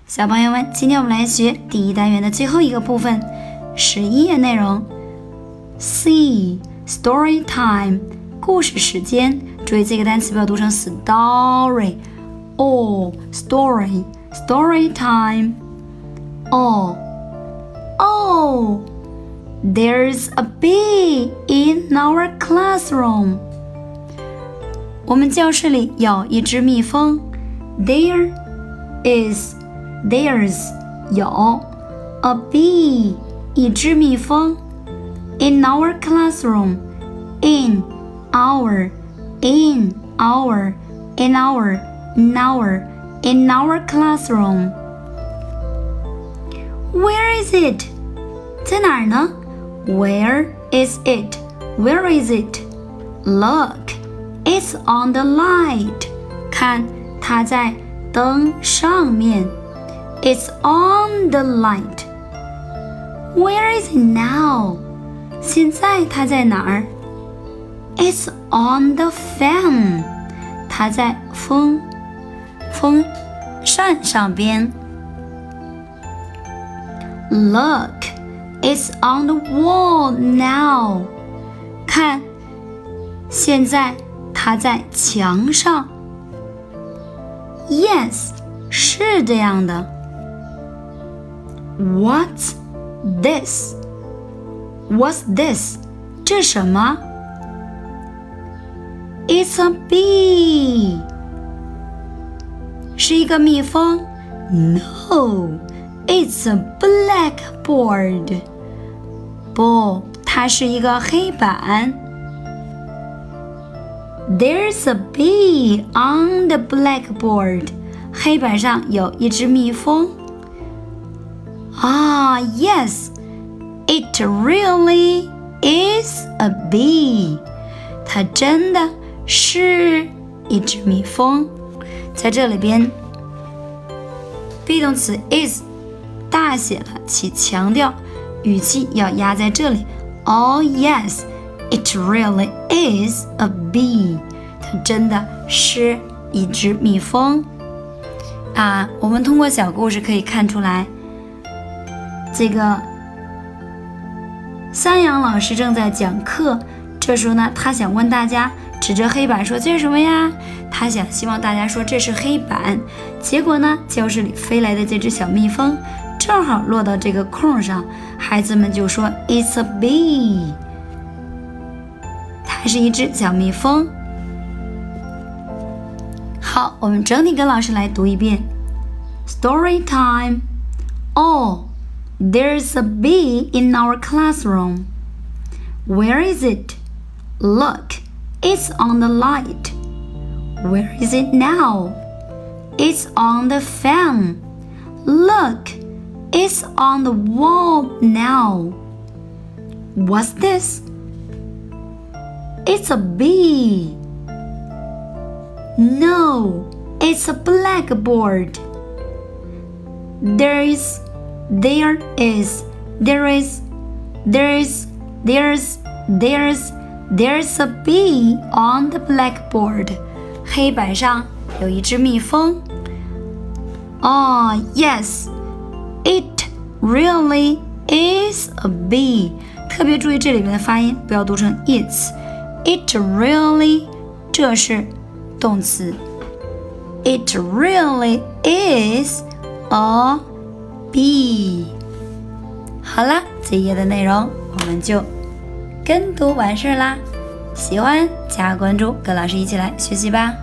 小朋友们，今天我们来学第一单元的最后一个部分，11页内容。C story time 故事时间，注意这个单词不要读成 story， story time。There's a bee in our classroom。我们教室里有一只蜜蜂。There's 有 a bee 一只蜜蜂 in our classroom in our classroom. Where is it? 在哪儿呢？ Where is it? Look, it's on the light. 看，它在灯上面。It's on the light. Where is it now? 现在它在哪儿？ It's on the fan. 它在风扇上边。Look, it's on the wall now. 看，现在它在墙上。Yes, 是这样的。What's this? 这什么？ It's a bee. 是一个蜜蜂。No, it's a blackboard. 不，它是一个黑板。There's a bee on the blackboard. 黑板上有一只蜜蜂。Yes, it really is a bee. 它真的是一只蜜蜂。在这里边 be 动词 is 大写了，其强调语气要压在这里。Yes, it really is a bee. 它真的是一只蜜蜂。我们通过小故事可以看出来，这个三阳老师正在讲课，这时候呢，他想问大家，指着黑板说这是什么呀？他希望大家说这是黑板。结果呢，教室里飞来的这只小蜜蜂正好落到这个空上，孩子们就说 It's a bee， 它是一只小蜜蜂。好，我们整体跟老师来读一遍。Story time. There's a bee in our classroom. Where is it? Look, it's on the light. Where is it now? It's on the fan. Look, it's on the wall now. What's this? It's a bee. No, it's a blackboard. There's a bee on the blackboard. 黑板上有一只蜜蜂。Yes, it really is a bee. 特别注意这里面的发音，不要读成 it's. It really 这是动词。It really is a bee. 好啦，这一页的内容我们就跟读完事啦。喜欢加关注，跟老师一起来学习吧。